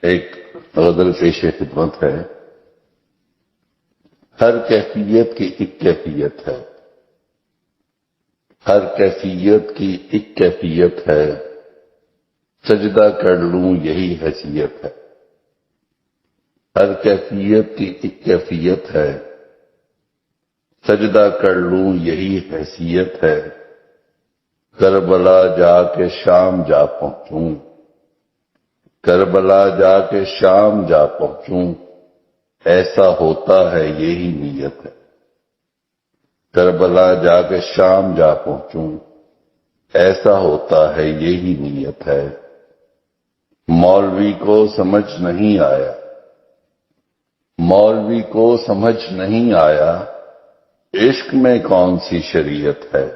ایک غزل پیش خدمت ہے۔ ہر کیفیت کی ایک کیفیت ہے، ہر کیفیت کی ایک کیفیت ہے، سجدہ کر لوں یہی حیثیت ہے۔ ہر کیفیت کی ایک کیفیت ہے، سجدہ کر لوں یہی حیثیت ہے۔ کربلا جا کے شام جا پہنچوں، کربلا جا کے شام جا پہنچوں، ایسا ہوتا ہے یہی نیت ہے۔ کربلا جا کے شام جا پہنچوں، ایسا ہوتا ہے یہی نیت ہے۔ مولوی کو سمجھ نہیں آیا، مولوی کو سمجھ نہیں آیا، عشق میں کون سی شریعت ہے۔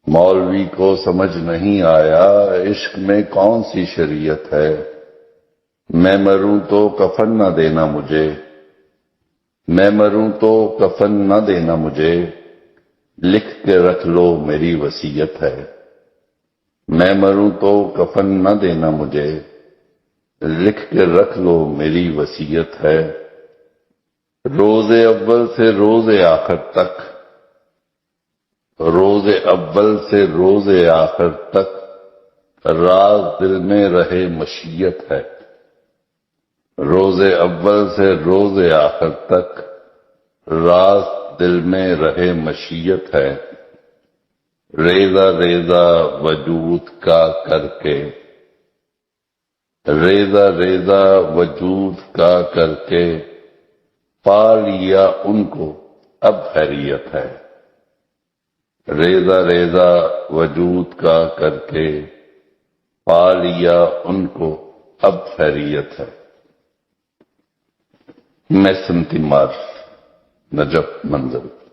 مولوی کو سمجھ نہیں آیا، عشق میں کون سی شریعت ہے۔ میں مروں تو کفن نہ دینا مجھے، میں مروں تو کفن نہ دینا مجھے، لکھ کے رکھ لو میری وصیت ہے۔ میں مروں تو کفن نہ دینا مجھے، لکھ کے رکھ لو میری وصیت ہے۔ روز اول سے روز آخر تک، روز اول سے روز آخر تک، راز دل میں رہے مشیت ہے۔ روز اول سے روز آخر تک، راز دل میں رہے مشیت ہے۔ ریزہ ریزہ وجود کا کر کے، ریزہ ریزہ وجود کا کر کے، پا لیا ان کو اب خیریت ہے۔ ریزہ ریزہ وجود کا کر کے، پا لیا ان کو اب خیریت ہے۔ میں سمتی مار، نجف منظر۔